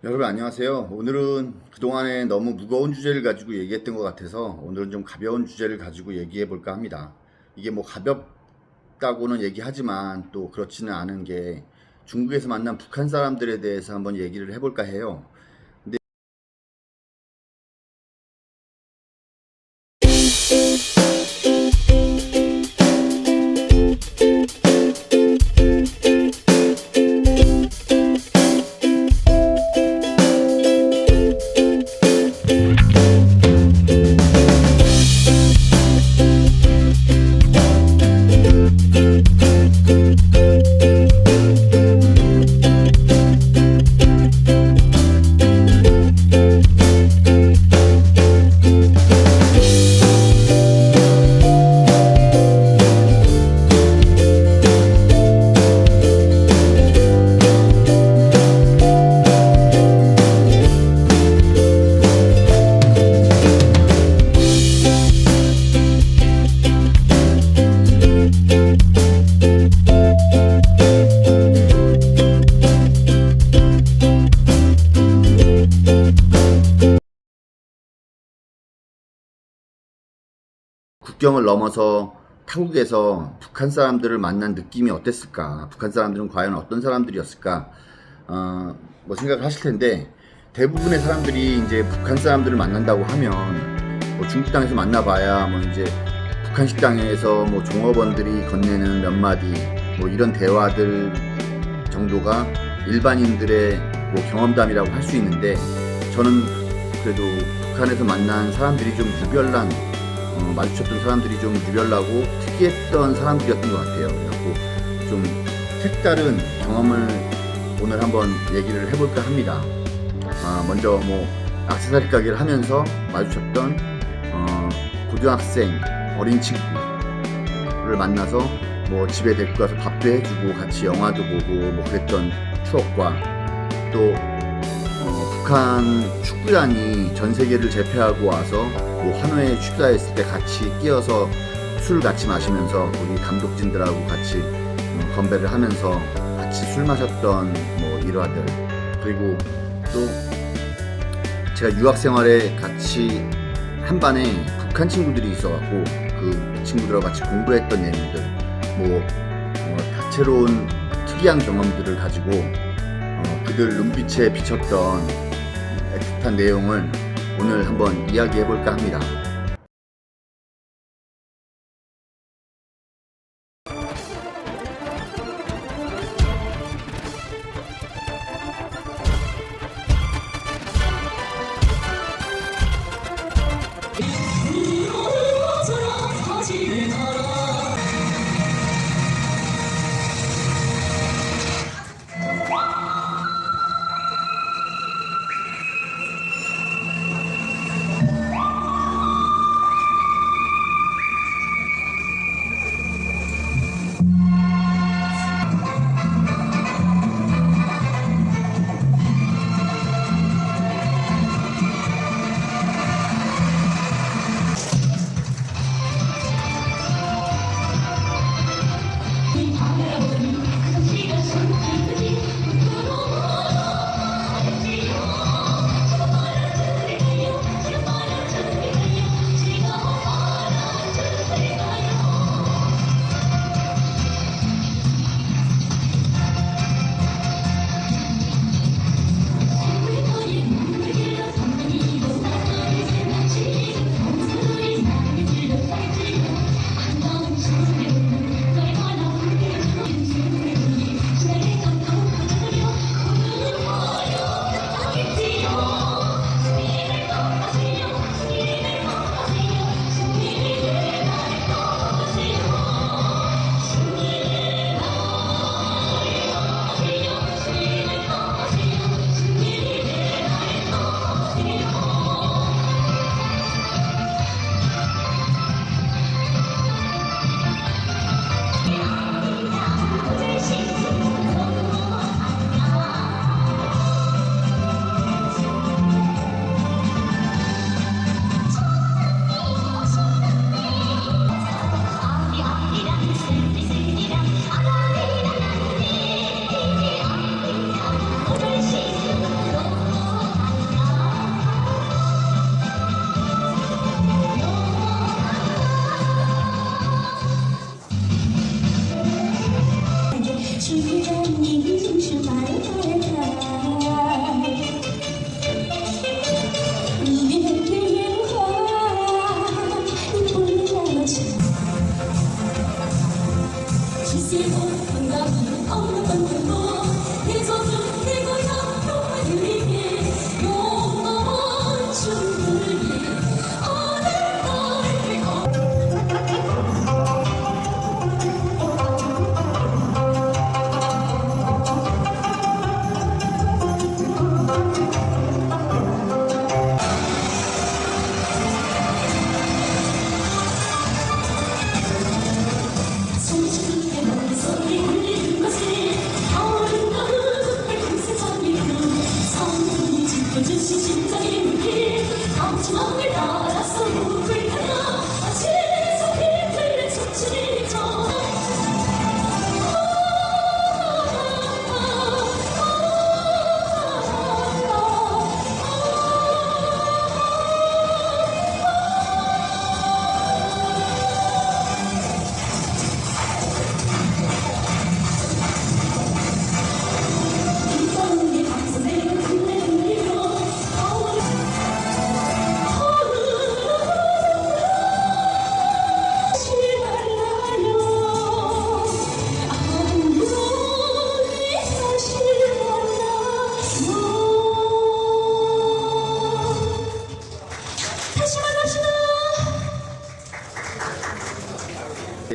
여러분 안녕하세요. 오늘은 그동안에 너무 무거운 주제를 가지고 얘기했던 것 같아서 오늘은 좀 가벼운 주제를 가지고 얘기해 볼까 합니다. 이게 뭐 가볍다고는 얘기하지만 또 그렇지는 않은 게 중국에서 만난 북한 사람들에 대해서 한번 얘기를 해볼까 해요. 근데 국경을 넘어서 타국에서 북한 사람들을 만난 느낌이 어땠을까? 북한 사람들은 과연 어떤 사람들이었을까? 뭐 생각을 하실 텐데 대부분의 사람들이 이제 북한 사람들을 만난다고 하면 뭐 중국 땅에서 만나봐야 뭐 이제 북한 식당에서 뭐 종업원들이 건네는 몇 마디 뭐 이런 대화들 정도가 일반인들의 뭐 경험담이라고 할 수 있는데 저는 그래도 북한에서 만난 사람들이 좀 유별난 마주쳤던 사람들이 좀 유별나고 특이했던 사람들이었던 것 같아요. 그래갖고 좀 색다른 경험을 오늘 한번 얘기를 해볼까 합니다. 먼저 뭐 액세서리 가게를 하면서 마주쳤던 고등학생 어린 친구를 만나서 뭐 집에 데리고 가서 밥도 해주고 같이 영화도 보고 뭐 그랬던 추억과 또 북한 축구단이 전 세계를 제패하고 와서 뭐 하노이에 축사했을 때 같이 끼어서 술 같이 마시면서 우리 감독진들하고 같이 건배를 하면서 같이 술 마셨던 뭐 일화들, 그리고 또 제가 유학 생활에 같이 한 반에 북한 친구들이 있어갖고 그 친구들하고 같이 공부했던 내용들, 뭐 다채로운 특이한 경험들을 가지고 그들 눈빛에 비쳤던 애틋한 내용을 오늘 한번 이야기해 볼까 합니다.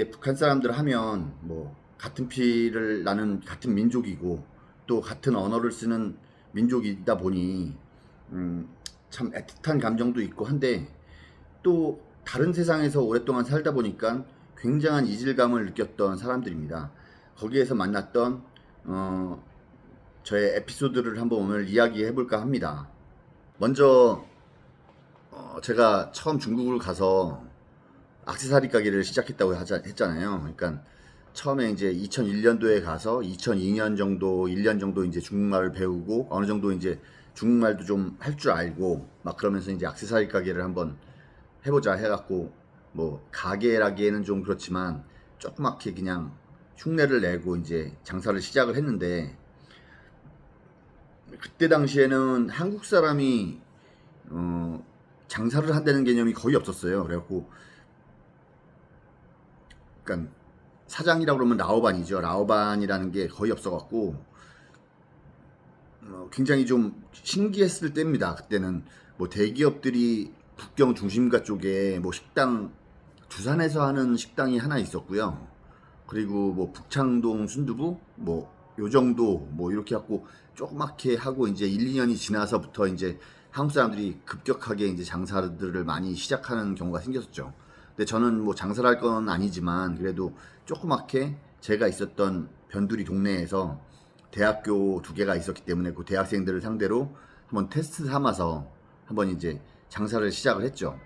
이제 북한 사람들 하면 뭐 같은 피를 나는 같은 민족이고 또 같은 언어를 쓰는 민족이다 보니 음, 참 애틋한 감정도 있고 한데 또 다른 세상에서 오랫동안 살다 보니까 굉장한 이질감을 느꼈던 사람들입니다. 거기에서 만났던 저의 에피소드를 한번 오늘 이야기해 볼까 합니다. 먼저 제가 처음 중국을 가서 액세서리 가게를 시작했다고 했잖아요. 그러니까 처음에 이제 2001년도에 가서 2002년 정도, 1년 정도 이제 중국말을 배우고 어느 정도 이제 중국말도 좀 할 줄 알고 막 그러면서 이제 액세서리 가게를 한번 해보자 해갖고 뭐 가게라기에는 좀 그렇지만 조그맣게 그냥 흉내를 내고 이제 장사를 시작을 했는데 그때 당시에는 한국 사람이 장사를 한다는 개념이 거의 없었어요. 그래갖고 그러니까 사장이라고 그러면 라오반이죠. 라오반이라는 게 거의 없어갖고 굉장히 좀 신기했을 때입니다. 그때는 뭐 대기업들이 북경 중심가 쪽에 뭐 식당 두산에서 하는 식당이 하나 있었고요. 그리고 뭐 북창동 순두부 뭐 요 정도 뭐 이렇게 갖고 조그맣게 하고 이제 1, 2년이 지나서부터 이제 한국 사람들이 급격하게 이제 장사들을 많이 시작하는 경우가 생겼었죠. 근데 저는 뭐 장사를 할 건 아니지만 그래도 조그맣게 제가 있었던 변두리 동네에서 대학교 두 개가 있었기 때문에 그 대학생들을 상대로 한번 테스트 삼아서 한번 이제 장사를 시작을 했죠.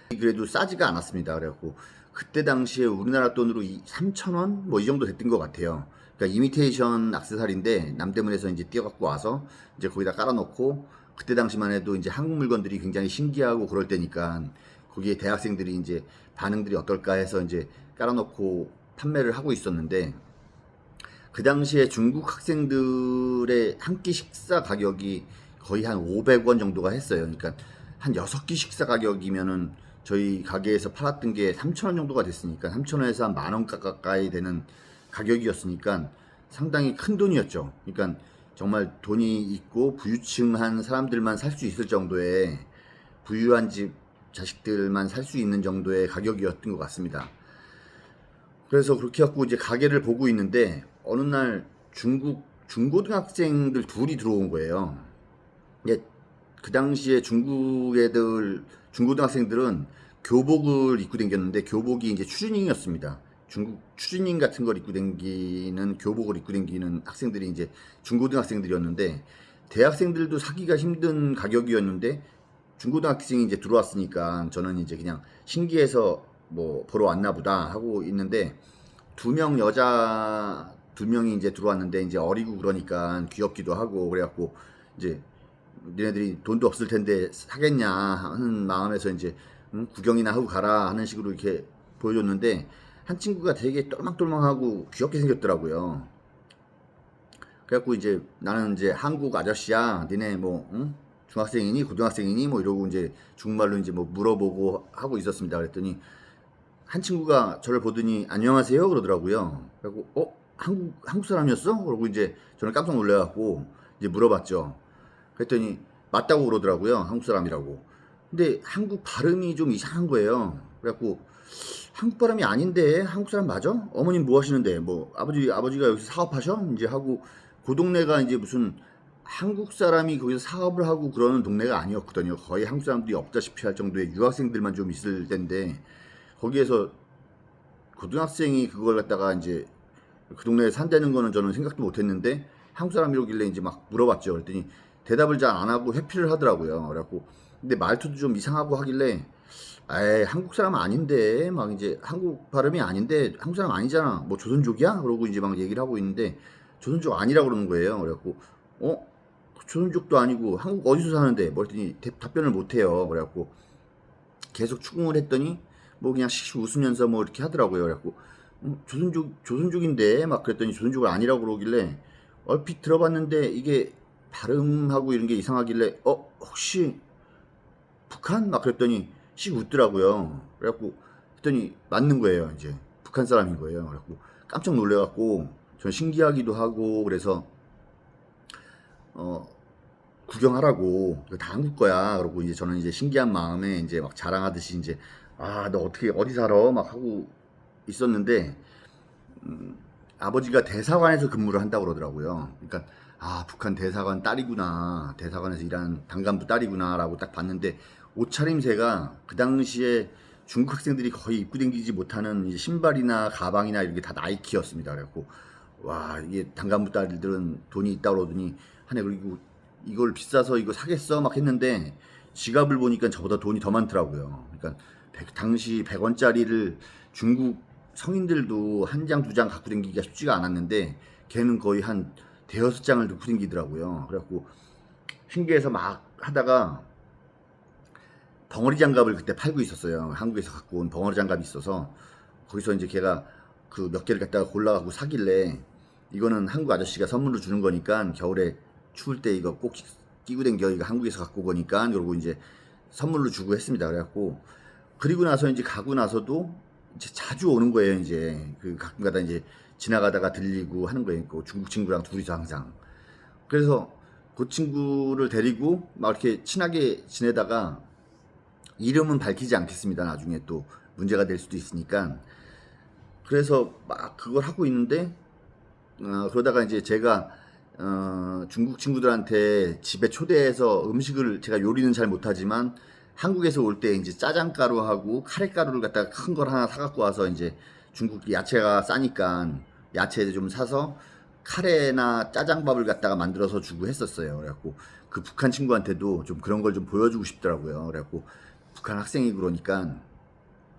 그래도 싸지가 않았습니다. 그래갖고 그때 당시에 우리나라 돈으로 3,000원 뭐 이 정도 됐던 것 같아요. 그러니까 이미테이션 액세서리인데 남대문에서 이제 띄어갖고 와서 이제 거기다 깔아놓고 그때 당시만 해도 이제 한국 물건들이 굉장히 신기하고 그럴 때니까 거기에 대학생들이 이제 반응들이 어떨까 해서 이제 깔아놓고 판매를 하고 있었는데 그 당시에 중국 학생들의 한 끼 식사 가격이 거의 한 500원 정도가 했어요. 그러니까 한 6끼 식사 가격이면은 저희 가게에서 팔았던 게 3,000원 정도가 됐으니까 3,000원에서 한 만원 가까이 되는 가격이었으니까 상당히 큰 돈이었죠. 그러니까 정말 돈이 있고 부유층한 사람들만 살 수 있을 정도의 부유한 집 자식들만 살 수 있는 정도의 가격이었던 것 같습니다. 그래서 그렇게 갖고 이제 가게를 보고 있는데 어느 날 중국 중고등학생들 둘이 들어온 거예요. 이게 그 당시에 중국 애들 중고등학생들은 교복을 입고 다녔는데 교복이 이제 추리닝이었습니다. 중국 추리닝 같은 걸 입고 다니는 교복을 입고 다니는 학생들이 이제 중고등학생들이었는데 대학생들도 사기가 힘든 가격이었는데 중고등학생이 이제 들어왔으니까 저는 이제 그냥 신기해서 뭐 보러 왔나 보다 하고 있는데 두 명 여자 두 명이 이제 들어왔는데 이제 어리고 그러니까 귀엽기도 하고 그래갖고 이제 니네들이 돈도 없을 텐데 사겠냐 하는 마음에서 이제 구경이나 하고 가라 하는 식으로 이렇게 보여줬는데 한 친구가 되게 똘망똘망하고 귀엽게 생겼더라고요. 그래갖고 이제 나는 이제 한국 아저씨야 니네 뭐 중학생이니 고등학생이니 뭐 이러고 이제 중국말로 이제 뭐 물어보고 하고 있었습니다. 그랬더니 한 친구가 저를 보더니 안녕하세요 그러더라고요. 그리고 한국 사람이었어? 그러고 이제 저는 깜짝 놀래갖고 이제 물어봤죠. 그랬더니 맞다고 그러더라고요. 한국 사람이라고. 근데 한국 발음이 좀 이상한 거예요. 그래갖고 한국 발음이 아닌데 한국 사람 맞아? 어머님 뭐 하시는데? 뭐 아버지가 여기서 사업하셔? 이제 하고 그 동네가 이제 무슨 한국 사람이 거기서 사업을 하고 그러는 동네가 아니었거든요. 거의 한국 사람들이 없다시피 할 정도의 유학생들만 좀 있을 텐데 거기에서 고등학생이 그걸 갖다가 이제 그 동네에 산다는 거는 저는 생각도 못 했는데 한국 사람이라길래 이제 막 물어봤죠. 그랬더니 대답을 잘 안 하고 회피를 하더라고요. 그래갖고 근데 말투도 좀 이상하고 하길래 에이 한국 사람 아닌데 막 이제 한국 발음이 아닌데 한국 사람 아니잖아. 뭐 조선족이야? 그러고 이제 막 얘기를 하고 있는데 조선족 아니라고 그러는 거예요. 그래갖고 조선족도 아니고 한국 어디서 사는데? 뭐 했더니 답변을 못 해요. 그래갖고 계속 추궁을 했더니 뭐 그냥 씩 웃으면서 뭐 이렇게 하더라고요. 그래갖고 조선족인데 막 그랬더니 조선족을 아니라고 그러길래 얼핏 들어봤는데 이게 발음하고 이런 게 이상하길래 혹시 북한? 막 그랬더니 씩 웃더라고요. 그래갖고 했더니 맞는 거예요. 이제 북한 사람인 거예요. 그래갖고 깜짝 놀래갖고 전 신기하기도 하고 그래서 구경하라고 이거 다 한국 거야. 그러고 이제 저는 이제 신기한 마음에 이제 막 자랑하듯이 이제 너 어떻게 어디 살아? 막 하고 있었는데 아버지가 대사관에서 근무를 한다고 그러더라고요. 그러니까 아, 북한 대사관 딸이구나, 대사관에서 일하는 당간부 딸이구나라고 딱 봤는데 옷차림새가 그 당시에 중국 학생들이 거의 입고 다니지 못하는 이제 신발이나 가방이나 이런 게 다 나이키였습니다. 그래갖고 와, 이게 당간부 딸들은 돈이 있다 그러더니 하네. 그리고 이걸 비싸서 이거 사겠어 막 했는데 지갑을 보니까 저보다 돈이 더 많더라고요. 그러니까 당시 100원짜리를 중국 성인들도 한 장, 두 장 갖고 다니기가 쉽지가 않았는데 걔는 거의 한 대여섯 장을 넣고 다니더라고요. 그래갖고 신기해서 막 하다가 벙어리 장갑을 그때 팔고 있었어요. 한국에서 갖고 온 벙어리 장갑이 있어서 거기서 이제 걔가 그 몇 개를 갖다가 골라갖고 사길래 이거는 한국 아저씨가 선물로 주는 거니까 겨울에 추울 때 이거 꼭 끼고 댕겨, 이거 한국에서 갖고 오니까 그러고 이제 선물로 주고 했습니다. 그래갖고 그리고 나서 이제 가고 나서도 이제 자주 오는 거예요. 이제 그 가끔가다 이제 지나가다가 들리고 하는 거예요. 그 중국 친구랑 둘이서 항상. 그래서 그 친구를 데리고 막 이렇게 친하게 지내다가 이름은 밝히지 않겠습니다. 나중에 또 문제가 될 수도 있으니까. 그래서 막 그걸 하고 있는데 그러다가 이제 제가 중국 친구들한테 집에 초대해서 음식을, 제가 요리는 잘 못하지만 한국에서 올 때 이제 짜장가루하고 카레가루를 갖다가 큰 걸 하나 사갖고 와서 이제 중국 야채가 싸니까 야채 좀 사서 카레나 짜장밥을 갖다가 만들어서 주고 했었어요. 그래갖고 그 북한 친구한테도 좀 그런 걸 좀 보여주고 싶더라고요. 그래갖고 북한 학생이 그러니까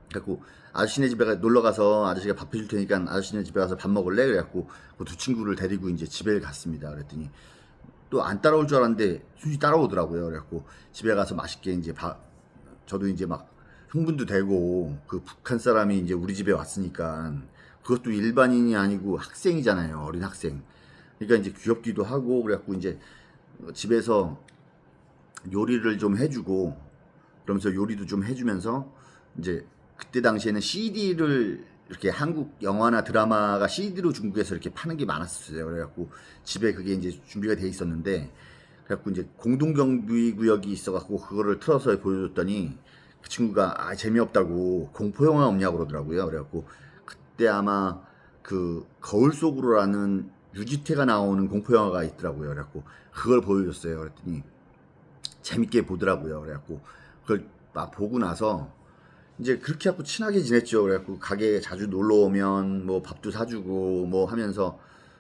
그래갖고 아저씨네 집에 놀러 가서 아저씨가 밥 해줄 테니까 아저씨네 집에 가서 밥 먹을래? 그래갖고 그 두 친구를 데리고 이제 집에 갔습니다. 그랬더니 또 안 따라올 줄 알았는데 순위 따라오더라고요. 그래갖고 집에 가서 맛있게 이제 저도 이제 막 흥분도 되고, 그 북한 사람이 이제 우리 집에 왔으니까 그것도 일반인이 아니고 학생이잖아요. 어린 학생. 그러니까 이제 귀엽기도 하고 그래갖고 이제 집에서 요리를 좀 해주고 그러면서 요리도 좀 해주면서 이제 그때 당시에는 CD를 이렇게 한국 영화나 드라마가 CD로 중국에서 이렇게 파는 게 많았었어요. 그래갖고 집에 그게 이제 준비가 돼 있었는데 그래갖고 이제 공동경비 구역이 있어갖고 그거를 틀어서 보여줬더니 그 친구가 아 재미없다고 공포 영화 없냐고 그러더라고요. 그래갖고 그때 아마 그 거울 속으로라는 유지태가 나오는 공포 영화가 있더라고요. 그래갖고 그걸 보여줬어요. 그랬더니 재밌게 보더라고요. 그래갖고 그걸 막 보고 나서 이제 그렇게 하고 친하게 지냈죠. 그래갖고 가게에 자주 놀러 오면 뭐 밥도 사주고 뭐 하면서,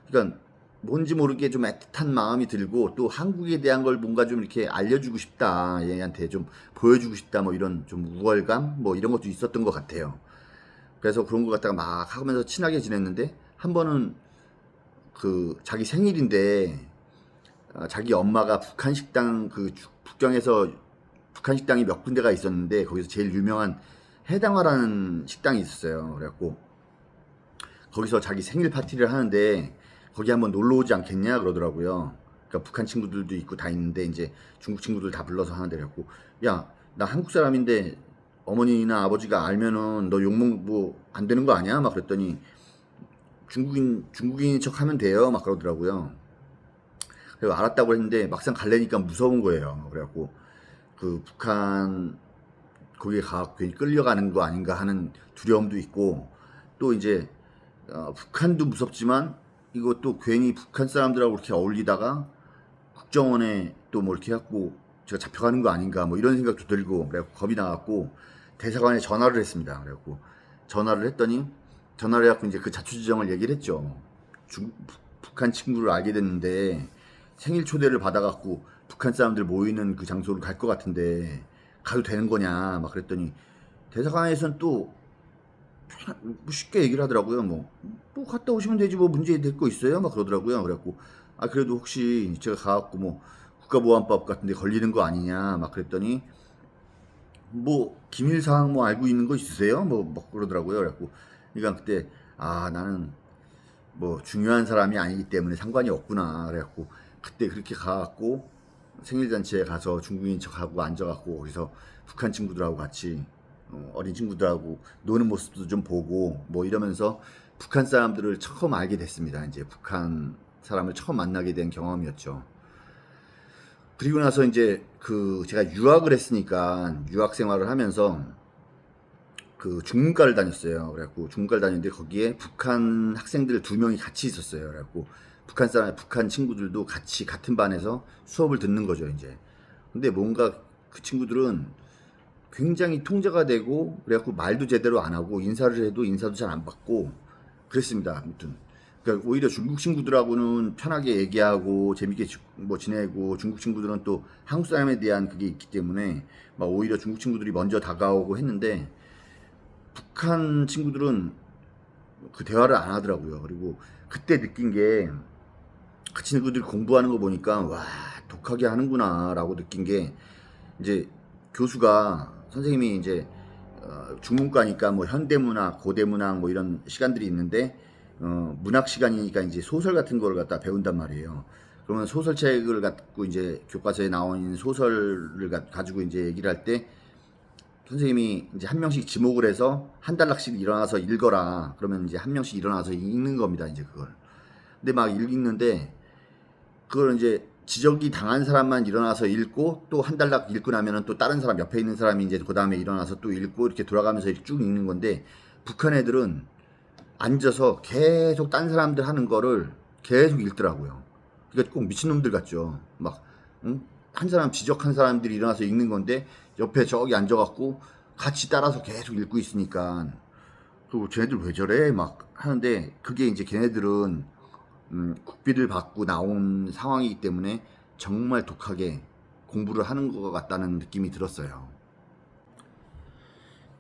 그러니까 뭔지 모르게 좀 애틋한 마음이 들고 또 한국에 대한 걸 뭔가 좀 이렇게 알려주고 싶다, 얘한테 좀 보여주고 싶다, 뭐 이런 좀 우월감 뭐 이런 것도 있었던 것 같아요. 그래서 그런 거 갖다가 막 하면서 친하게 지냈는데 한 번은 그 자기 생일인데 자기 엄마가 북한 식당, 그 북경에서 북한 식당이 몇 군데가 있었는데 거기서 제일 유명한 해당화라는 식당이 있었어요. 그래갖고 거기서 자기 생일 파티를 하는데 거기 한번 놀러 오지 않겠냐 그러더라고요. 그러니까 북한 친구들도 있고 다 있는데 이제 중국 친구들 다 불러서 하는데, 그래갖고 야, 나 한국 사람인데 어머니나 아버지가 알면은 너 욕먹 뭐 안 되는 거 아니야? 막 그랬더니 중국인인 척 하면 돼요. 막 그러더라고요. 그래서 알았다고 했는데 막상 갈래니까 무서운 거예요. 그래갖고 그 북한 거기에 가 괜히 끌려가는 거 아닌가 하는 두려움도 있고, 또 이제 북한도 무섭지만 이것도 괜히 북한 사람들하고 이렇게 어울리다가 국정원에 또 뭐 이렇게 해갖고 제가 잡혀가는 거 아닌가 뭐 이런 생각도 들고, 그래갖고 겁이 나갖고 대사관에 전화를 했습니다. 그래갖고 전화를 했더니 전화를 해갖고 이제 그 자초지정을 얘기를 했죠. 북한 친구를 알게 됐는데 생일 초대를 받아갖고 북한 사람들 모이는 그 장소를 갈 것 같은데 가도 되는 거냐 막 그랬더니 대사관에서는 또 뭐 쉽게 얘기를 하더라고요. 뭐 갔다 오시면 되지 뭐 문제 될 거 있어요 막 그러더라고요. 그래갖고 아 그래도 혹시 제가 가갖고 뭐 국가보안법 같은데 걸리는 거 아니냐 막 그랬더니 뭐 기밀사항 뭐 알고 있는 거 있으세요 뭐 그러더라고요. 그래갖고 그러니까 그때 아 나는 뭐 중요한 사람이 아니기 때문에 상관이 없구나. 그래갖고 그때 그렇게 가갖고 생일잔치에 가서 중국인 척하고 앉아갖고 거기서 북한 친구들하고 같이 어린 친구들하고 노는 모습도 좀 보고 뭐 이러면서 북한 사람들을 처음 알게 됐습니다. 이제 북한 사람을 처음 만나게 된 경험이었죠. 그리고 나서 이제 그 제가 유학을 했으니까 유학 생활을 하면서 그 중문과를 다녔어요. 그래갖고 중문과를 다녔는데 거기에 북한 학생들 2명이 같이 있었어요. 그래갖고 북한 친구들도 같이 같은 반에서 수업을 듣는 거죠, 이제. 근데 뭔가 그 친구들은 굉장히 통제가 되고 그래갖고 말도 제대로 안 하고 인사를 해도 인사도 잘 안 받고 그랬습니다. 아무튼 그러니까 오히려 중국 친구들하고는 편하게 얘기하고 재밌게 뭐 지내고 중국 친구들은 또 한국 사람에 대한 그게 있기 때문에 막 오히려 중국 친구들이 먼저 다가오고 했는데 북한 친구들은 그 대화를 안 하더라고요. 그리고 그때 느낀 게 그 친구들이 공부하는 거 보니까 와 독하게 하는구나라고 느낀 게 이제 교수가 선생님이 이제 중문과니까 뭐 현대문학, 고대문학 뭐 이런 시간들이 있는데 문학 시간이니까 이제 소설 같은 걸 갖다 배운단 말이에요. 그러면 소설책을 갖고 이제 교과서에 나온 소설을 가지고 이제 얘기를 할 때 선생님이 이제 한 명씩 지목을 해서 한 단락씩 일어나서 읽어라. 그러면 이제 한 명씩 일어나서 읽는 겁니다. 이제 그걸. 근데 막 읽는데 그걸 이제 지적이 당한 사람만 일어나서 읽고 또 한 단락 읽고 나면은 또 다른 사람 옆에 있는 사람이 이제 그 다음에 일어나서 또 읽고 이렇게 돌아가면서 이렇게 쭉 읽는 건데 북한 애들은 앉아서 계속 딴 사람들 하는 거를 계속 읽더라고요. 그러니까 꼭 미친놈들 같죠. 막, 응? 한 사람 지적한 사람들이 일어나서 읽는 건데 옆에 저기 앉아갖고 같이 따라서 계속 읽고 있으니까 그리고 쟤네들 왜 저래? 막 하는데 그게 이제 걔네들은 국비를 받고 나온 상황이기 때문에 정말 독하게 공부를 하는 것 같다는 느낌이 들었어요.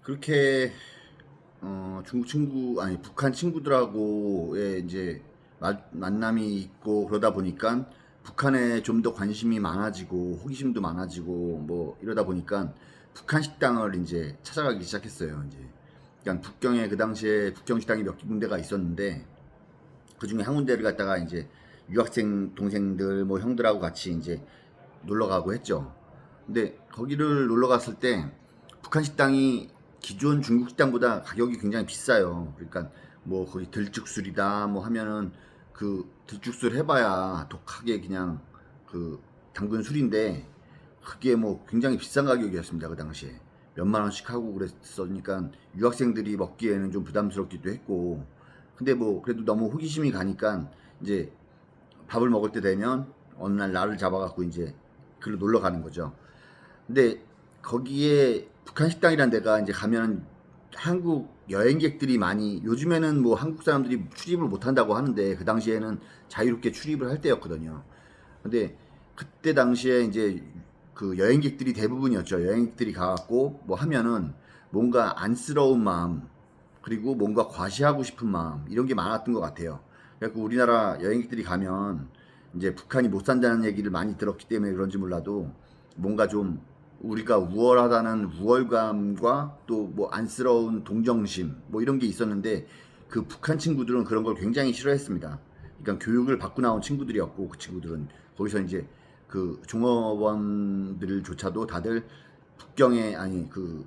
그렇게 중국 친구 아니 북한 친구들하고의 이제 만남이 있고 그러다 보니까 북한에 좀 더 관심이 많아지고 호기심도 많아지고 뭐 이러다 보니까 북한 식당을 이제 찾아가기 시작했어요. 이제 그러니까 북경에 그 당시에 북경 식당이 몇 군데가 있었는데 그 중에 한 군데를 갔다가 이제 유학생 동생들 뭐 형들하고 같이 이제 놀러 가고 했죠. 근데 거기를 놀러 갔을 때 북한 식당이 기존 중국 식당보다 가격이 굉장히 비싸요. 그러니까 뭐 거기 들쭉술이다 뭐 하면은 그 들쭉술 해봐야 독하게 그냥 그 담근 술인데 그게 뭐 굉장히 비싼 가격이었습니다. 그 당시에 몇만 원씩 하고 그랬으니까 유학생들이 먹기에는 좀 부담스럽기도 했고 근데 뭐 그래도 너무 호기심이 가니까 이제 밥을 먹을 때 되면 어느 날 나를 잡아갖고 이제 글로 놀러 가는 거죠. 근데 거기에 북한 식당이란 데가 이제 가면 한국 여행객들이 많이 요즘에는 뭐 한국 사람들이 출입을 못 한다고 하는데 그 당시에는 자유롭게 출입을 할 때였거든요. 근데 그때 당시에 이제 그 여행객들이 대부분이었죠. 여행객들이 가갖고 뭐 하면은 뭔가 안쓰러운 마음 그리고 뭔가 과시하고 싶은 마음 이런 게 많았던 것 같아요. 그래서 우리나라 여행객들이 가면 이제 북한이 못 산다는 얘기를 많이 들었기 때문에 그런지 몰라도 뭔가 좀 우리가 우월하다는 우월감과 또 뭐 안쓰러운 동정심 뭐 이런 게 있었는데 그 북한 친구들은 그런 걸 굉장히 싫어했습니다. 그러니까 교육을 받고 나온 친구들이었고 그 친구들은 거기서 이제 그 종업원들조차도 다들 북경에 아니 그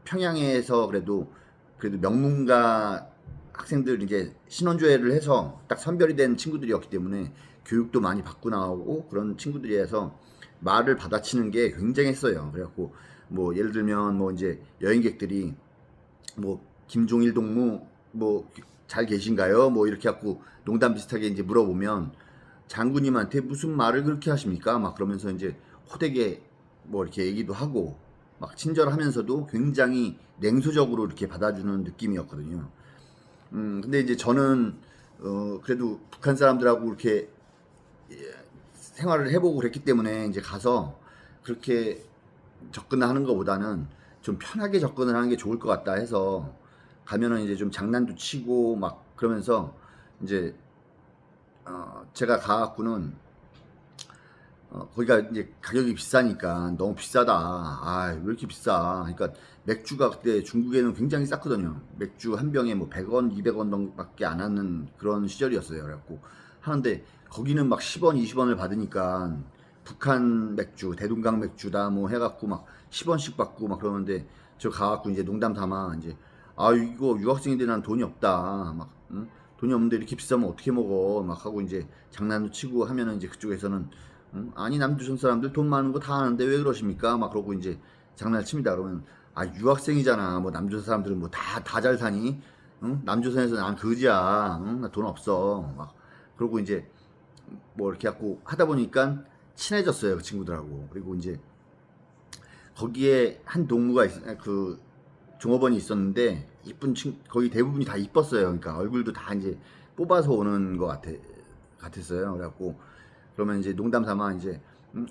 평양에서 그래도 명문가 학생들 이제 신원조회를 해서 딱 선별이 된 친구들이었기 때문에 교육도 많이 받고 나오고 그런 친구들이어서 말을 받아치는 게 굉장했어요. 그래갖고 뭐 예를 들면 뭐 이제 여행객들이 뭐 김종일 동무 뭐 잘 계신가요? 뭐 이렇게 갖고 농담 비슷하게 이제 물어보면 장군님한테 무슨 말을 그렇게 하십니까? 막 그러면서 이제 호되게 뭐 이렇게 얘기도 하고 막 친절하면서도 굉장히 냉소적으로 이렇게 받아주는 느낌이었거든요. 근데 이제 저는 그래도 북한 사람들하고 이렇게 생활을 해보고 그랬기 때문에 이제 가서 그렇게 접근하는 것보다는 좀 편하게 접근을 하는 게 좋을 것 같다 해서 가면은 이제 좀 장난도 치고 막 그러면서 이제 제가 가갖고는 거기가 이제 가격이 비싸니까 너무 비싸다. 아, 왜 이렇게 비싸? 그러니까 맥주가 그때 중국에는 굉장히 쌌거든요. 맥주 한 병에 뭐 100원, 200원 정도밖에 안 하는 그런 시절이었어요. 그래갖고 하는데 거기는 막 10원, 20원을 받으니까 북한 맥주, 대동강 맥주다 뭐 해갖고 막 10원씩 받고 막 그러는데 저 가갖고 이제 농담 삼아 이제 아 이거 유학생인데 난 돈이 없다. 막 응? 돈이 없는데 이렇게 비싸면 어떻게 먹어? 막 하고 이제 장난도 치고 하면은 이제 그쪽에서는 아니 남조선 사람들 돈 많은 거 다 아는데 왜 그러십니까? 막 그러고 이제 장난을 칩니다. 그러면 아 유학생이잖아. 뭐 남조선 사람들은 뭐 다 잘 사니? 응? 남조선에서 난 거지야. 응? 나 돈 없어. 막 그러고 이제 뭐 이렇게 갖고 하다 보니까 친해졌어요 그 친구들하고. 그리고 이제 거기에 한 동무가 그 종업원이 있었는데 이쁜 거기 대부분이 다 이뻤어요. 그러니까 얼굴도 다 이제 뽑아서 오는 것 같았어요. 그래갖고 그러면 이제 농담 삼아 이제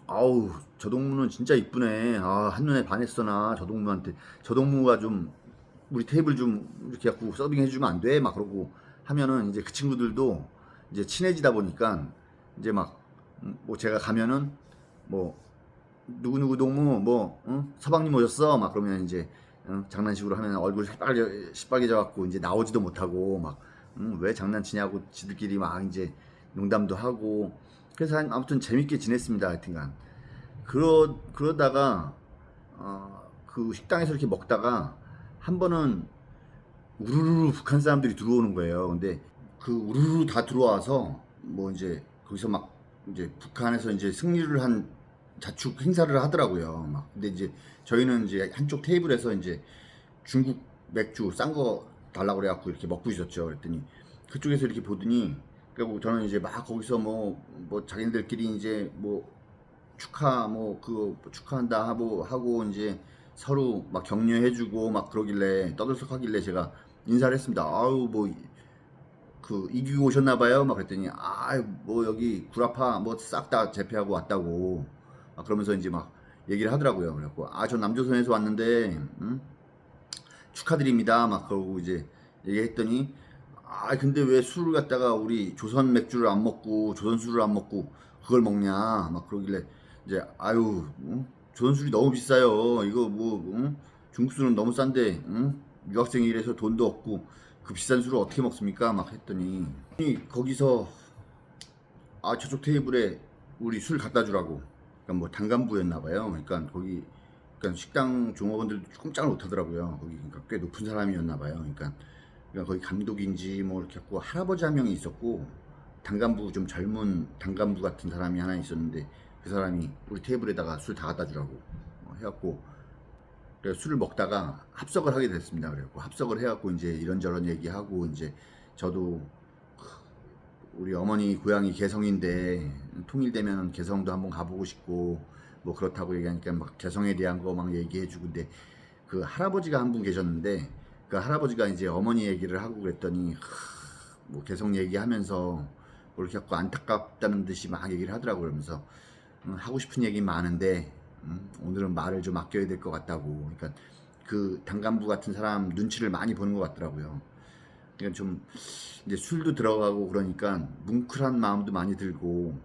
아우 저 동무는 진짜 이쁘네. 아 한눈에 반했어 나 저 동무한테. 저 동무가 좀 우리 테이블 좀 이렇게 갖고 서빙 해주면 안 돼? 막 그러고 하면은 이제 그 친구들도 이제 친해지다 보니까 이제 막 뭐 제가 가면은 뭐 누구누구 동무 뭐 서방님 오셨어 막 그러면 이제 장난식으로 하면 얼굴 시뻘개져 갖고 이제 나오지도 못하고 막 왜 장난치냐고 지들끼리 막 이제 농담도 하고 그래서 아무튼 재밌게 지냈습니다. 하여튼간 그러다가 그 식당에서 이렇게 먹다가 한 번은 우르르 북한 사람들이 들어오는 거예요. 근데 그 우르르 다 들어와서 뭐 이제 거기서 막 이제 북한에서 이제 승리를 한 자축 행사를 하더라고요. 막 근데 이제 저희는 이제 한쪽 테이블에서 이제 중국 맥주 싼 거 달라고 그래갖고 이렇게 먹고 있었죠. 그랬더니 그쪽에서 이렇게 보더니 그리고 저는 이제 막 거기서 뭐 자기들끼리 이제 뭐 축하 뭐 그거 축하한다 하고 이제 서로 막 격려해주고 막 그러길래 떠들썩하길래 제가 인사를 했습니다. 아유 뭐 그 이기고 오셨나 봐요. 막 그랬더니 아 뭐 여기 구라파 뭐 싹 다 제패하고 왔다고 막 그러면서 이제 막 얘기를 하더라고요. 그래갖고 아 저 남조선에서 왔는데 축하드립니다. 막 그러고 이제 얘기했더니 아 근데 왜 술을 갖다가 우리 조선 맥주를 안 먹고 조선 술을 안 먹고 그걸 먹냐 막 그러길래 이제 아유 조선 술이 너무 비싸요. 이거 뭐 중국 술은 너무 싼데 유학생이라서 돈도 없고 그 비싼 술을 어떻게 먹습니까? 막 했더니 거기서 아 저쪽 테이블에 우리 술 갖다 주라고. 그러니까 뭐 단간부였나 봐요. 그러니까 거기 그러니까 식당 종업원들도 꼼짝을 못 하더라고요. 거기 그러니까 꽤 높은 사람이었나 봐요. 그러니까 거기 감독인지 뭐 이렇게 했고 할아버지 한 명이 있었고 단간부 좀 젊은 단간부 같은 사람이 하나 있었는데 그 사람이 우리 테이블에다가 술 다 갖다 주라고 해갖고 그래서 술을 먹다가 합석을 하게 됐습니다. 그래갖고 합석을 해갖고 이제 이런저런 얘기하고 이제 저도 우리 어머니 고향이 개성인데 통일되면 개성도 한번 가보고 싶고 뭐 그렇다고 얘기하니까 막 개성에 대한 거 막 얘기해주고 근데 그 할아버지가 한 분 계셨는데 그 할아버지가 이제 어머니 얘기를 하고 그랬더니 뭐 개성 얘기하면서 뭐 이렇게 갖고 안타깝다는 듯이 막 얘기를 하더라고요. 그러면서 하고 싶은 얘기 많은데 오늘은 말을 좀 아껴야 될 것 같다고. 그러니까 그 당간부 같은 사람 눈치를 많이 보는 것 같더라고요. 그러니까 좀 이제 술도 들어가고 그러니까 뭉클한 마음도 많이 들고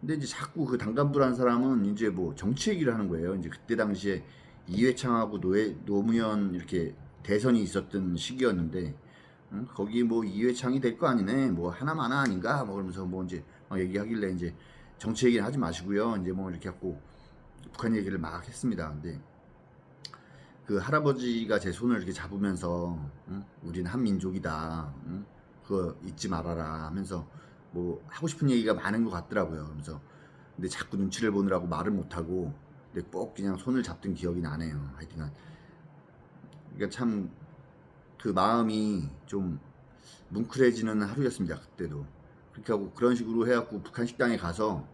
근데 이제 자꾸 그 당간부라는 사람은 이제 뭐 정치 얘기를 하는 거예요. 이제 그때 당시에 이회창하고 노무현 이렇게 대선이 있었던 시기였는데 거기 뭐 이회창이 될 거 아니네 뭐 하나마나 아닌가 뭐 그러면서 뭐 이제 막 얘기하길래 이제 정치 얘기는 하지 마시고요. 이제 뭐 이렇게 갖고 북한 얘기를 막 했습니다. 근데 그 할아버지가 제 손을 이렇게 잡으면서 우리는 한 민족이다. 그거 잊지 말아라 하면서 뭐 하고 싶은 얘기가 많은 것 같더라고요. 그러면서 근데 자꾸 눈치를 보느라고 말을 못하고 근데 꼭 그냥 손을 잡던 기억이 나네요. 하여튼간 그러니까 참 그 마음이 좀 뭉클해지는 하루였습니다. 그때도 그렇게 하고 그런 식으로 해갖고 북한 식당에 가서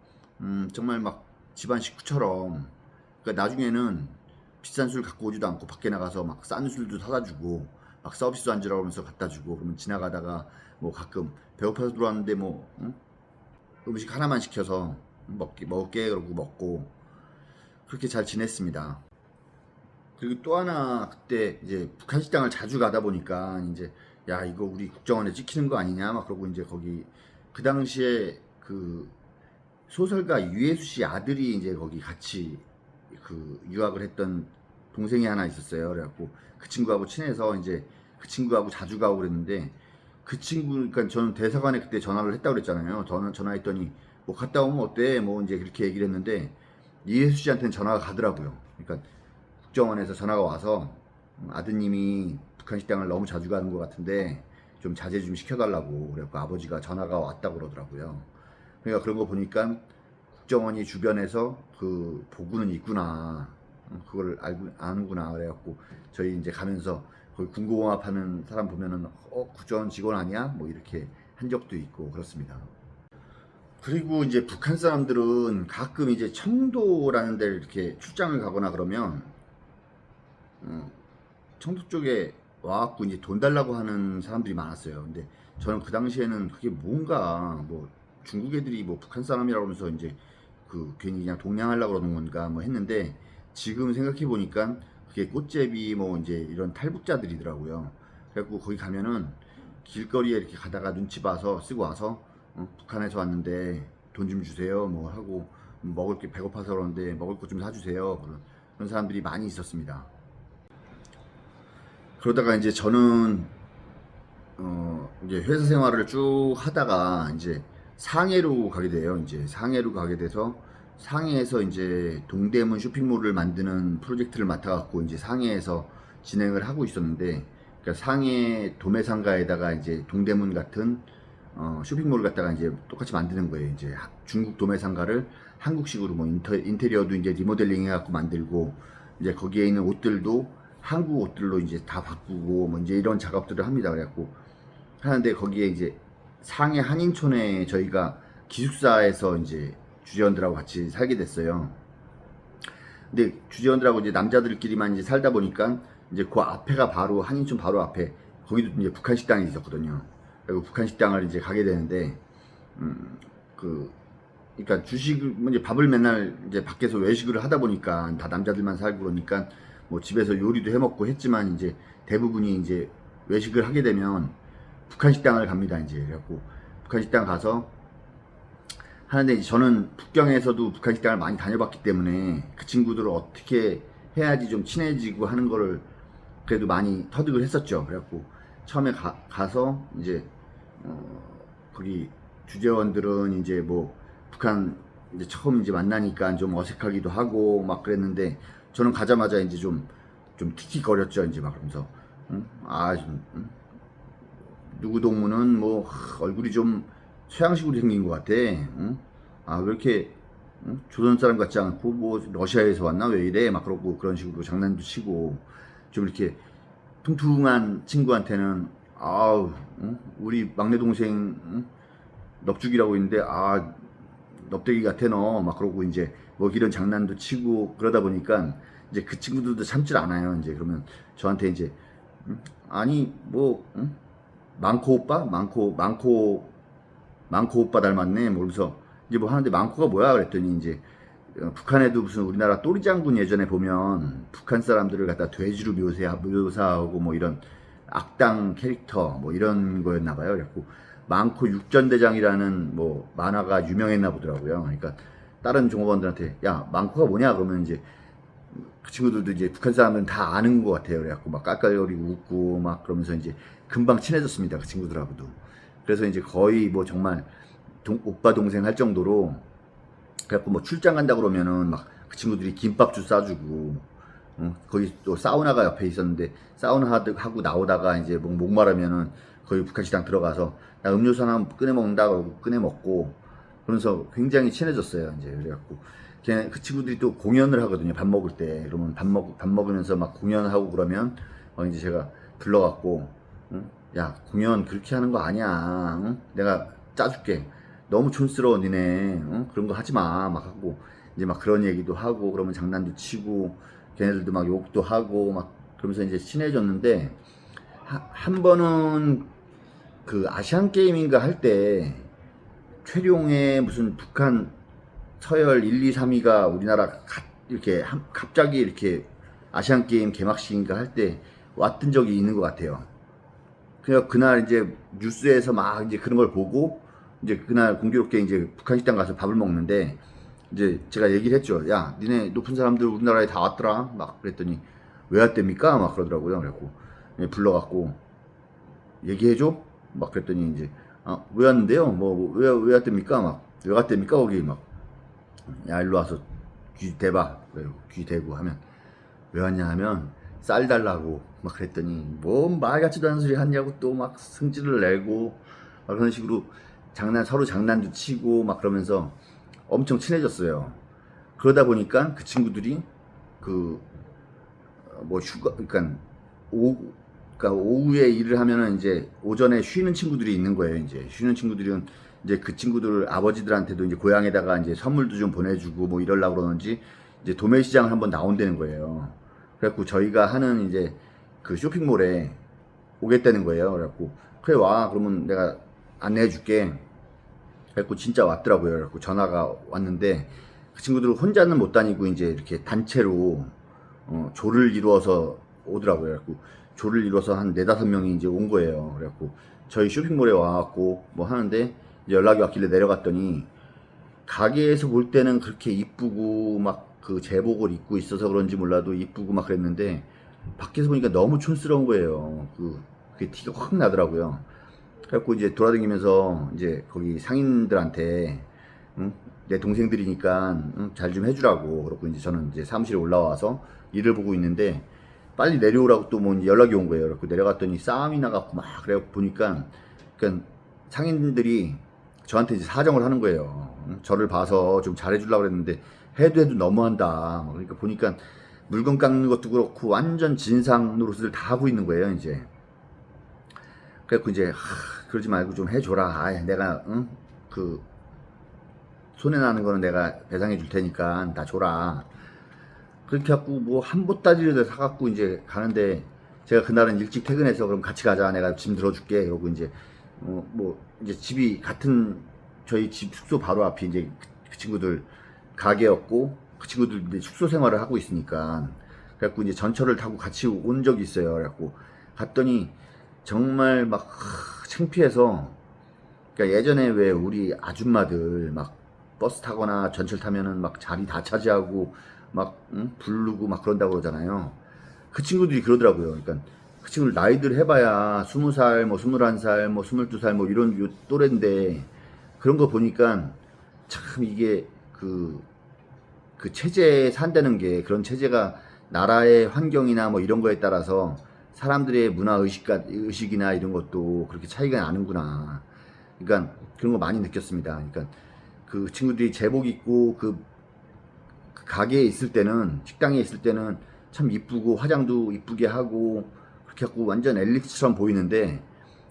정말 막 집안 식구처럼 그러니까 나중에는 비싼 술 갖고 오지도 않고 밖에 나가서 막 싼 술도 사다 주고 막 서비스 안주라고 하면서 갖다 주고 그러면 지나가다가 뭐 가끔 배고파서 들어왔는데 뭐 음식 하나만 시켜서 먹게 그러고 먹고 그렇게 잘 지냈습니다. 그리고 또 하나 그때 이제 북한 식당을 자주 가다 보니까 이제 야 이거 우리 국정원에 찍히는 거 아니냐 막 그러고 이제 거기 그 당시에 그 소설가 유해수 씨 아들이 이제 거기 같이 그 유학을 했던 동생이 하나 있었어요. 그래갖고 그 친구하고 친해서 이제 그 친구하고 자주 가고 그랬는데 그 친구, 그러니까 저는 대사관에 그때 전화를 했다고 그랬잖아요. 저는 전화했더니 뭐 갔다 오면 어때? 뭐 이제 그렇게 얘기를 했는데 이해수 씨한테는 전화가 가더라고요. 그러니까 국정원에서 전화가 와서 아드님이 북한 식당을 너무 자주 가는 것 같은데 좀 자제 좀 시켜달라고 그래갖고 아버지가 전화가 왔다고 그러더라고요. 그러니까 그런 거 보니까 국정원이 주변에서 그 보고는 있구나. 그걸 아는구나. 그래갖고 저희 이제 가면서 거기 군고공합하는 사람 보면은 국정원 직원 아니야? 뭐 이렇게 한 적도 있고 그렇습니다. 그리고 이제 북한 사람들은 가끔 이제 청도라는 데를 이렇게 출장을 가거나 그러면 청도 쪽에 와갖고 이제 돈 달라고 하는 사람들이 많았어요. 근데 저는 그 당시에는 그게 뭔가 뭐 중국 애들이 뭐 북한 사람이라고 하면서 이제 그 괜히 그냥 동냥하려고 그러는 건가 뭐 했는데 지금 생각해 보니까 그게 꽃제비 뭐 이제 이런 탈북자들이더라고요. 그래갖고 거기 가면은 길거리에 이렇게 가다가 눈치 봐서 쓰고 와서 북한에서 왔는데 돈 좀 주세요 뭐 하고 먹을 게 배고파서 그러는데 먹을 거 좀 사주세요 그런 사람들이 많이 있었습니다. 그러다가 이제 저는 이제 회사 생활을 쭉 하다가 이제 상해로 가게 돼요. 이제 상해로 가게 돼서 상해에서 이제 동대문 쇼핑몰을 만드는 프로젝트를 맡아갖고 이제 상해에서 진행을 하고 있었는데, 그러니까 상해 도매상가에다가 이제 동대문 같은 쇼핑몰을 갖다가 이제 똑같이 만드는 거예요. 이제 중국 도매상가를 한국식으로 뭐 인테리어도 이제 리모델링 해갖고 만들고, 이제 거기에 있는 옷들도 한국 옷들로 이제 다 바꾸고 뭐 이제 이런 작업들을 합니다. 그래갖고 하는데 거기에 이제 상해 한인촌에 저희가 기숙사에서 이제 주재원들하고 같이 살게 됐어요. 근데 주재원들하고 이제 남자들끼리만 이제 살다 보니까 이제 그 앞에가 바로 한인촌 바로 앞에 거기도 이제 북한 식당이 있었거든요. 그리고 북한 식당을 이제 가게 되는데 그 그러니까 주식을 이제 밥을 맨날 이제 밖에서 외식을 하다 보니까 다 남자들만 살고 그러니까 뭐 집에서 요리도 해 먹고 했지만 이제 대부분이 이제 외식을 하게 되면 북한 식당을 갑니다. 이제 그래갖고 북한 식당 가서 하는데 이제 저는 북경에서도 북한 식당을 많이 다녀봤기 때문에 그 친구들을 어떻게 해야지 좀 친해지고 하는 거를 그래도 많이 터득을 했었죠. 그래갖고 처음에 가서 이제 거기 주재원들은 이제 뭐 북한 이제 처음 이제 만나니까 좀 어색하기도 하고 막 그랬는데 저는 가자마자 이제 좀 틱틱거렸죠. 이제 막 그러면서 누구 동무는 뭐 얼굴이 좀 서양식으로 생긴 것 같아. 왜 이렇게 조선 사람 같지 않고 뭐 러시아에서 왔나 왜 이래 막 그러고 그런 식으로 장난도 치고 좀 이렇게 퉁퉁한 친구한테는 우리 막내 동생 넙죽이라고 있는데 넙대기 같아 너 막 그러고 이제 뭐 이런 장난도 치고 그러다 보니까 이제 그 친구들도 참질 않아요. 이제 그러면 저한테 이제 아니 뭐 망코 오빠 망코 오빠 닮았네 뭐 그러면서 이제 뭐 하는데 망코가 뭐야 그랬더니 이제 북한에도 무슨 우리나라 또리 장군 예전에 보면 북한 사람들을 갖다 돼지로 묘사하고 뭐 이런 악당 캐릭터 뭐 이런 거였나 봐요. 그래갖고 망코 육전대장이라는 뭐 만화가 유명했나 보더라고요. 그러니까 다른 종업원들한테 야 망코가 뭐냐 그러면 이제 그 친구들도 이제 북한 사람은 다 아는 것 같아요. 그래갖고 막 깔깔거리고 웃고 막 그러면서 이제 금방 친해졌습니다. 그 친구들하고도. 그래서 이제 거의 뭐 정말 오빠 동생 할 정도로 그래갖고 뭐 출장 간다 그러면은 막 그 친구들이 김밥주 싸주고 거기 또 사우나가 옆에 있었는데 사우나 하고 나오다가 이제 목마르면은 거기 북한 식당 들어가서 나 음료수 하나 꺼내 먹는다 그러고 꺼내 먹고 그러면서 굉장히 친해졌어요. 이제 그래갖고 그 친구들이 또 공연을 하거든요. 밥 먹을 때 그러면 밥 먹으면서 막 공연하고 그러면 이제 제가 불러갖고 야 공연 그렇게 하는 거 아니야. 내가 짜줄게. 너무 촌스러워 니네. 그런 거 하지 마. 막 하고 이제 막 그런 얘기도 하고 그러면 장난도 치고 걔네들도 막 욕도 하고 막 그러면서 이제 친해졌는데 한 번은 그 아시안 게임인가 할 때 최룡의 무슨 북한 서열 1, 2, 3위가 우리나라 이렇게 갑자기 이렇게 아시안 게임 개막식인가 할 때 왔던 적이 있는 것 같아요. 그래서 그날 이제 뉴스에서 막 이제 그런 걸 보고 이제 그날 공교롭게 이제 북한 식당 가서 밥을 먹는데 이제 제가 얘기를 했죠. 야, 니네 높은 사람들 우리나라에 다 왔더라. 막 그랬더니 왜 왔답니까? 막 그러더라고요. 그래갖고 불러갖고 얘기해줘. 막 그랬더니 이제 왜 왔는데요? 뭐 왜 왔답니까? 막 왜 갔답니까? 거기 막 야 일로 와서 귀 대봐. 귀 대고 하면 왜 왔냐 하면 쌀 달라고 막 그랬더니 뭔 말 같지도 않은 소리 하냐고 또 막 승질을 내고 막 그런 식으로 서로 장난도 치고 막 그러면서 엄청 친해졌어요. 그러다 보니까 그 친구들이 그 뭐 휴가 그러니까 오후에 일을 하면은 이제 오전에 쉬는 친구들이 있는 거예요. 이제 쉬는 친구들은 이제 그 친구들 아버지들한테도 이제 고향에다가 이제 선물도 좀 보내주고 뭐 이러려고 그러는지 이제 도매시장을 한번 나온다는 거예요. 그래갖고 저희가 하는 이제 그 쇼핑몰에 오겠다는 거예요. 그래갖고 그래 와 그러면 내가 안내해 줄게. 그래갖고 진짜 왔더라고요. 그래갖고 전화가 왔는데 그 친구들은 혼자는 못 다니고 이제 이렇게 단체로 조를 이루어서 오더라고요. 그래갖고 조를 이루어서 한 4-5명이 이제 온 거예요. 그래갖고 저희 쇼핑몰에 와갖고 뭐 하는데 이제 연락이 왔길래 내려갔더니 가게에서 볼 때는 그렇게 이쁘고 막 그 제복을 입고 있어서 그런지 몰라도 이쁘고 막 그랬는데 밖에서 보니까 너무 촌스러운 거예요. 그게 티가 확 나더라고요. 그래갖고 이제 돌아다니면서 이제 거기 상인들한테 응? 내 동생들이니까 응? 잘 좀 해주라고. 그렇고 이제 저는 이제 사무실에 올라와서 일을 보고 있는데 빨리 내려오라고 또 뭐 연락이 온 거예요. 그래서 내려갔더니 싸움이 나갖고 막 그래갖고 보니까 그러니까 상인들이 저한테 이제 사정을 하는 거예요. 응? 저를 봐서 좀 잘해주려고 그랬는데 해도 너무한다. 그러니까 보니까 물건 깎는 것도 그렇고 완전 진상 노릇을 다 하고 있는 거예요. 이제 그래갖고 이제 그러지 말고 좀 해줘라. 내가 응? 그 손해 나는 거는 내가 배상해 줄 테니까 다 줘라. 그렇게 갖고 뭐 한 보따리를 사갖고 이제 가는데 제가 그날은 일찍 퇴근해서 그럼 같이 가자. 내가 짐 들어줄게. 그러고 이제 뭐 이제 집이 같은 저희 집 숙소 바로 앞이 이제 그 친구들 가게였고 그 친구들 이제 숙소 생활을 하고 있으니까 그래갖고 이제 전철을 타고 같이 온 적이 있어요. 그래갖고 갔더니 정말 막 창피해서 그러니까 예전에 왜 우리 아줌마들 막 버스 타거나 전철 타면은 막 자리 다 차지하고 막 응? 부르고 막 그런다고 그러잖아요. 그 친구들이 그러더라고요. 그러니까 그 친구들 나이들 해봐야 20살, 뭐 21살, 뭐 22살 뭐 이런 요 또래인데 그런 거 보니까 참 이게 그 체제에 산다는 게 그런 체제가 나라의 환경이나 뭐 이런 거에 따라서 사람들의 문화 의식이나 이런 것도 그렇게 차이가 나는구나. 그러니까 그런 거 많이 느꼈습니다. 그러니까 그 친구들이 제복 입고 그 가게에 있을 때는 식당에 있을 때는 참 이쁘고 화장도 이쁘게 하고 그렇게 하고 완전 엘리트처럼 보이는데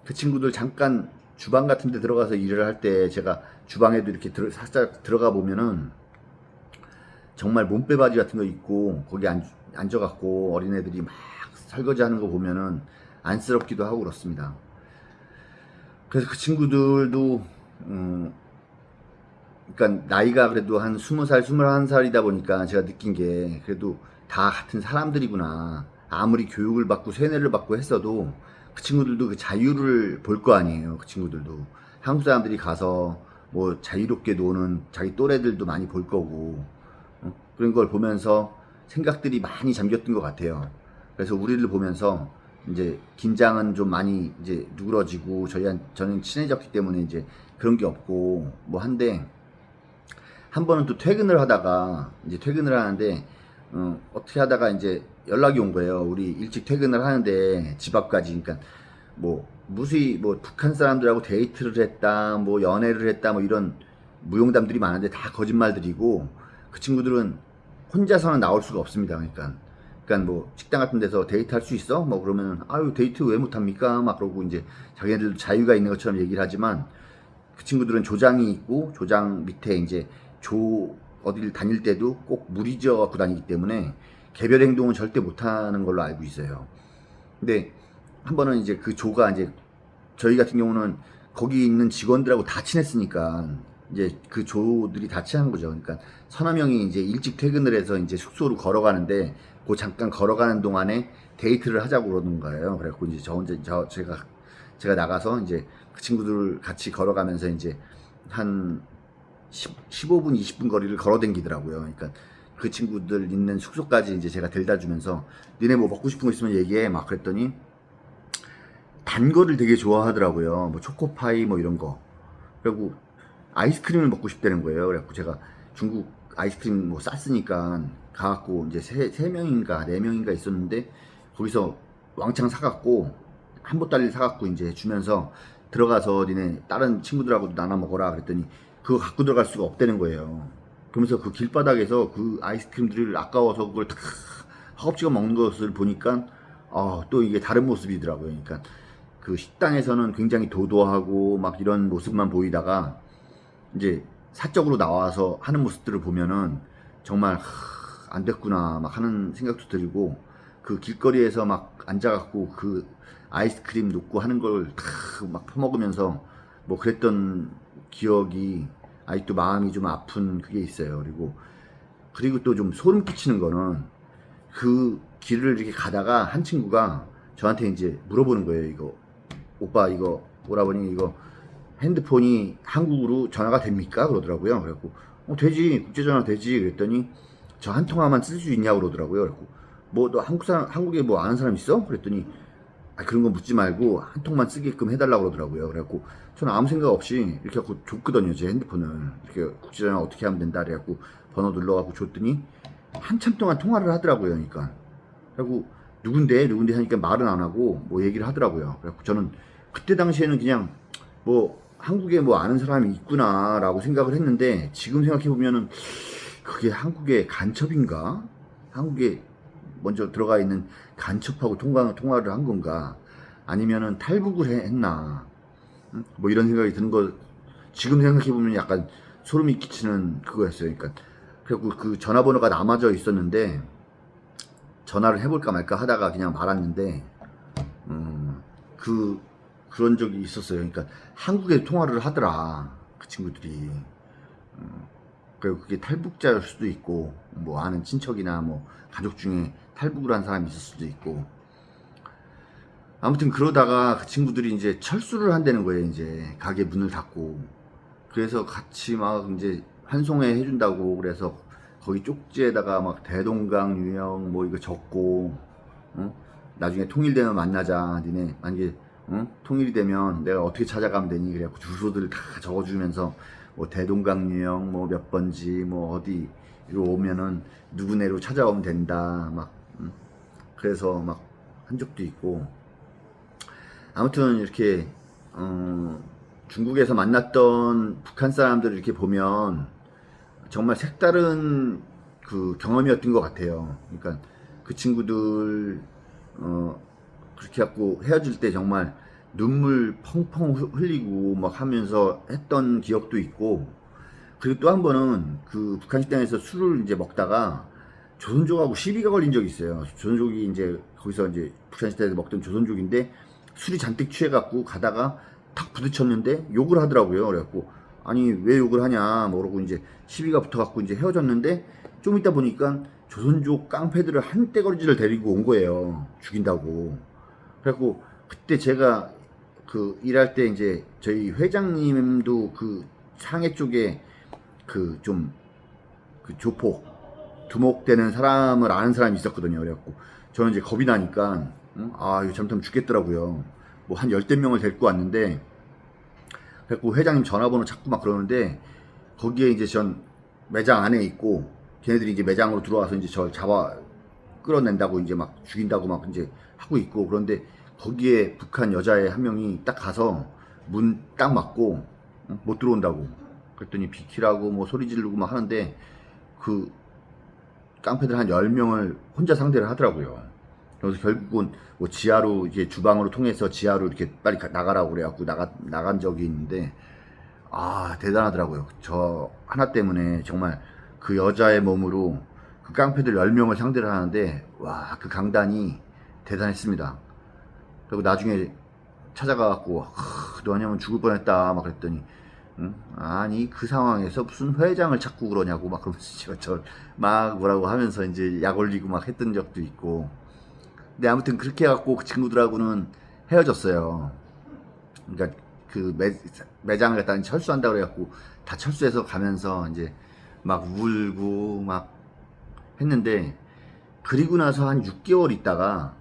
그 친구들 잠깐 주방 같은 데 들어가서 일을 할 때 제가 주방에도 이렇게 살짝 들어가 보면은 정말 몸빼바지 같은 거 입고 거기 앉아갖고 어린애들이 막 설거지 하는 거 보면은 안쓰럽기도 하고 그렇습니다. 그래서 그 친구들도 그러니까 나이가 그래도 한 20살, 21살이다 보니까 제가 느낀 게 그래도 다 같은 사람들이구나. 아무리 교육을 받고 세뇌를 받고 했어도 그 친구들도 그 자유를 볼 거 아니에요. 그 친구들도 한국 사람들이 가서 뭐 자유롭게 노는 자기 또래들도 많이 볼 거고 그런 걸 보면서 생각들이 많이 잠겼던 것 같아요. 그래서 우리를 보면서 이제 긴장은 좀 많이 이제 누그러지고 저는 친해졌기 때문에 이제 그런 게 없고 뭐 한데 한 번은 또 퇴근을 하다가 이제 퇴근을 하는데 어떻게 하다가 이제 연락이 온 거예요. 우리 일찍 퇴근을 하는데 집 앞까지 그러니까 뭐 무수히 뭐 북한 사람들하고 데이트를 했다 뭐 연애를 했다 뭐 이런 무용담들이 많은데 다 거짓말들이고 그 친구들은 혼자서는 나올 수가 없습니다. 그러니까 뭐 식당 같은 데서 데이트 할 수 있어? 뭐 그러면 아유 데이트 왜 못합니까? 막 그러고 이제 자기네들도 자유가 있는 것처럼 얘기를 하지만 그 친구들은 조장이 있고 조장 밑에 이제 어디를 다닐 때도 꼭 무리지어 갖고 다니기 때문에 개별 행동은 절대 못하는 걸로 알고 있어요. 근데 한 번은 이제 그 조가 이제 저희 같은 경우는 거기 있는 직원들하고 다 친했으니까 이제 그 조들이 다 친한 거죠. 그러니까 서너 명이 이제 일찍 퇴근을 해서 이제 숙소로 걸어가는데 그 잠깐 걸어가는 동안에 데이트를 하자고 그러는 거예요. 그래갖고 이제 제가 나가서 이제 그 친구들 같이 걸어가면서 이제 한 15분, 20분 거리를 걸어 댕기더라고요. 그러니까 그 친구들 있는 숙소까지 이제 제가 데려다 주면서 니네 뭐 먹고 싶은 거 있으면 얘기해 막 그랬더니 단 거를 되게 좋아하더라고요. 뭐 초코파이 뭐 이런 거. 그리고 아이스크림을 먹고 싶다는 거예요. 그래갖고 제가 중국 아이스크림 뭐 쌌으니까 가갖고 이제 세 명인가 네 명인가 있었는데 거기서 왕창 사갖고 한 보따리 사갖고 이제 주면서 들어가서 니네 다른 친구들하고도 나눠 먹어라 그랬더니 그거 갖고 들어갈 수가 없다는 거예요. 그러면서 그 길바닥에서 그 아이스크림들을 아까워서 그걸 다 허겁지겁 먹는 것을 보니까 또 이게 다른 모습이더라고요. 그러니까 그 식당에서는 굉장히 도도하고 막 이런 모습만 보이다가 이제 사적으로 나와서 하는 모습들을 보면은 정말 안 됐구나 막 하는 생각도 들고, 그 길거리에서 막 앉아갖고 그 아이스크림 놓고 하는 걸 다 막 퍼먹으면서 뭐 그랬던 기억이 아직도 마음이 좀 아픈 그게 있어요. 그리고 또 좀 소름 끼치는 거는 그 길을 이렇게 가다가 한 친구가 저한테 이제 물어보는 거예요. 이거 오빠 이거 오라버니 이거 핸드폰이 한국으로 전화가 됩니까? 그러더라고요. 그래갖고 되지, 국제전화 되지. 그랬더니 저 한 통화만 쓸 수 있냐고 그러더라고요. 그래갖고 뭐 너 한국에 뭐 아는 사람 있어? 그랬더니 그런 거 묻지 말고 한 통만 쓰게끔 해달라고 그러더라고요. 그래갖고 저는 아무 생각 없이 이렇게 갖고 줬거든요. 제 핸드폰을 이렇게 국제전화 어떻게 하면 된다 그래갖고 번호 눌러갖고 줬더니 한참 동안 통화를 하더라고요. 그러니까 그리고 누군데 하니까 말은 안 하고 뭐 얘기를 하더라고요. 그래갖고 저는 그때 당시에는 그냥 뭐 한국에 뭐 아는 사람이 있구나라고 생각을 했는데, 지금 생각해 보면은 그게 한국의 간첩인가? 한국에 먼저 들어가 있는 간첩하고 통화를 한 건가? 아니면은 탈북을 했나? 뭐 이런 생각이 드는 거 지금 생각해 보면 약간 소름이 끼치는 그거였어요. 그러니까 그리고 그 전화번호가 남아져 있었는데 전화를 해볼까 말까 하다가 그냥 말았는데 그런 적이 있었어요. 그러니까 한국에 통화를 하더라 그 친구들이. 그리고 그게 탈북자일 수도 있고 뭐 아는 친척이나 뭐 가족 중에 탈북을 한 사람이 있을 수도 있고, 아무튼 그러다가 그 친구들이 이제 철수를 한다는 거예요. 이제 가게 문을 닫고. 그래서 같이 막 이제 환송회 해준다고 그래서 거기 쪽지에다가 막 대동강 유형 뭐 이거 적고, 나중에 통일되면 만나자. 니네 만약에 통일이 되면 내가 어떻게 찾아가면 되니? 그래갖고 주소들 다 적어주면서 뭐 대동강 유형 뭐 몇 번지 뭐 어디로 오면은 누구네로 찾아오면 된다. 막 그래서 막 한 적도 있고. 아무튼 이렇게 중국에서 만났던 북한 사람들을 이렇게 보면 정말 색다른 그 경험이었던 것 같아요. 그러니까 그 친구들 그렇게 갖고 헤어질 때 정말 눈물 펑펑 흘리고 막 하면서 했던 기억도 있고, 그리고 또 한 번은 그 북한 식당에서 술을 이제 먹다가 조선족하고 시비가 걸린 적이 있어요. 조선족이 이제 거기서 이제 북한 식당에서 먹던 조선족인데 술이 잔뜩 취해갖고 가다가 탁 부딪혔는데 욕을 하더라고요. 그래갖고 아니 왜 욕을 하냐 뭐라고 이제 시비가 붙어갖고 이제 헤어졌는데, 좀 이따 보니까 조선족 깡패들을 한떼거리를 데리고 온 거예요. 죽인다고. 그래갖고 그때 제가 그 일할 때 이제 저희 회장님도 그 상해 쪽에 그 좀 그 조폭 두목되는 사람을 아는 사람이 있었거든요. 그래갖고 저는 이제 겁이 나니까 이거 잘못하면 죽겠더라고요. 뭐 한 열댓 명을 데리고 왔는데, 그래갖고 회장님 전화번호 찾고 막 그러는데 거기에 이제 전 매장 안에 있고 걔네들이 이제 매장으로 들어와서 이제 저를 잡아 끌어낸다고 이제 막 죽인다고 막 이제 하고 있고, 그런데 거기에 북한 여자애 한 명이 딱 가서 문 딱 막고 못 들어온다고 그랬더니 비키라고 뭐 소리 지르고 막 하는데 그 깡패들 한 10명을 혼자 상대를 하더라고요. 그래서 결국은 뭐 지하로 이제 주방으로 통해서 지하로 이렇게 빨리 나가라고 그래갖고 나간 적이 있는데, 대단하더라고요. 저 하나 때문에 정말 그 여자의 몸으로 그 깡패들 10명을 상대를 하는데 와, 그 강단이 대단했습니다. 그리고 나중에 찾아가갖고 너냐면 죽을 뻔했다 막 그랬더니 아니 그 상황에서 무슨 회장을 찾고 그러냐고 막 그러면서 저 막 뭐라고 하면서 이제 약 올리고 막 했던 적도 있고. 근데 아무튼 그렇게 해갖고 그 친구들하고는 헤어졌어요. 그러니까 그 매장을 갖다 철수한다 그래갖고 다 철수해서 가면서 이제 막 울고 막 했는데, 그리고 나서 한 6개월 있다가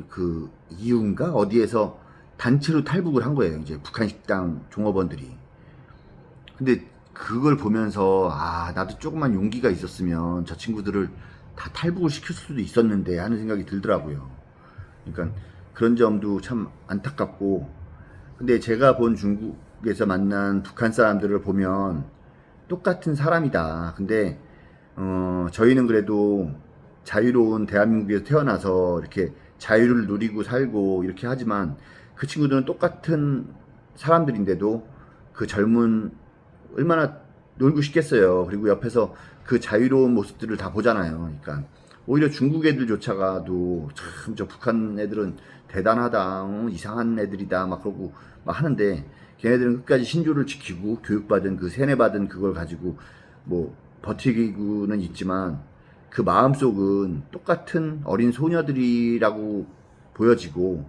그 이유인가 어디에서 단체로 탈북을 한 거예요. 이제 북한 식당 종업원들이. 근데 그걸 보면서 나도 조금만 용기가 있었으면 저 친구들을 다 탈북을 시킬 수도 있었는데 하는 생각이 들더라고요. 그러니까 그런 점도 참 안타깝고. 근데 제가 본 중국에서 만난 북한 사람들을 보면 똑같은 사람이다. 근데 저희는 그래도 자유로운 대한민국에서 태어나서 이렇게 자유를 누리고 살고 이렇게 하지만 그 친구들은 똑같은 사람들인데도 그 젊은 얼마나 놀고 싶겠어요. 그리고 옆에서 그 자유로운 모습들을 다 보잖아요. 그러니까 오히려 중국 애들조차가도 참 저 북한 애들은 대단하다, 이상한 애들이다 막 그러고 막 하는데 걔네들은 끝까지 신조를 지키고 교육받은 그 세뇌받은 그걸 가지고 뭐 버티고는 있지만 그 마음속은 똑같은 어린 소녀들이라고 보여지고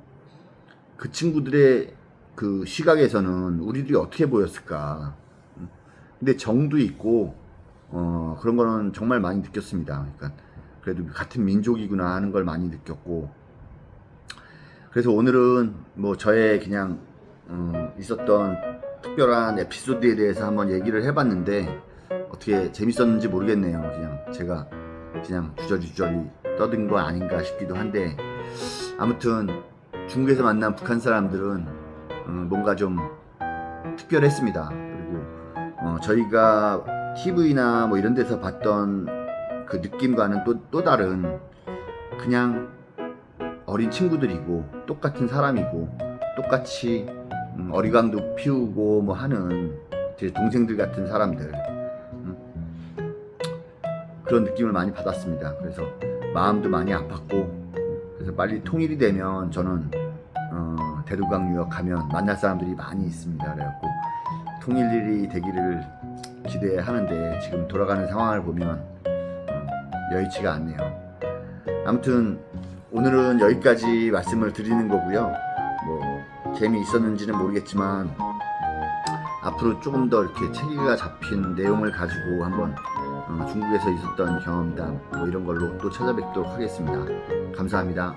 그 친구들의 그 시각에서는 우리들이 어떻게 보였을까. 근데 정도 있고 그런 거는 정말 많이 느꼈습니다. 그러니까 그래도 같은 민족이구나 하는 걸 많이 느꼈고 그래서 오늘은 뭐 저의 그냥 있었던 특별한 에피소드에 대해서 한번 얘기를 해봤는데 어떻게 재밌었는지 모르겠네요. 그냥 제가 그냥 주저리 떠든 거 아닌가 싶기도 한데 아무튼 중국에서 만난 북한 사람들은 뭔가 좀 특별했습니다. 그리고 저희가 TV나 뭐 이런 데서 봤던 그 느낌과는 또 다른 그냥 어린 친구들이고 똑같은 사람이고 똑같이 어리광도 피우고 뭐 하는 제 동생들 같은 사람들 그런 느낌을 많이 받았습니다. 그래서 마음도 많이 아팠고 그래서 빨리 통일이 되면 저는 대두강 유역 가면 만날 사람들이 많이 있습니다. 그래갖고 통일이 되기를 기대하는데 지금 돌아가는 상황을 보면 여의치가 않네요. 아무튼 오늘은 여기까지 말씀을 드리는 거고요. 뭐 재미있었는지는 모르겠지만 앞으로 조금 더 이렇게 체계가 잡힌 내용을 가지고 한번 중국에서 있었던 경험담 뭐 이런 걸로 또 찾아뵙도록 하겠습니다. 감사합니다.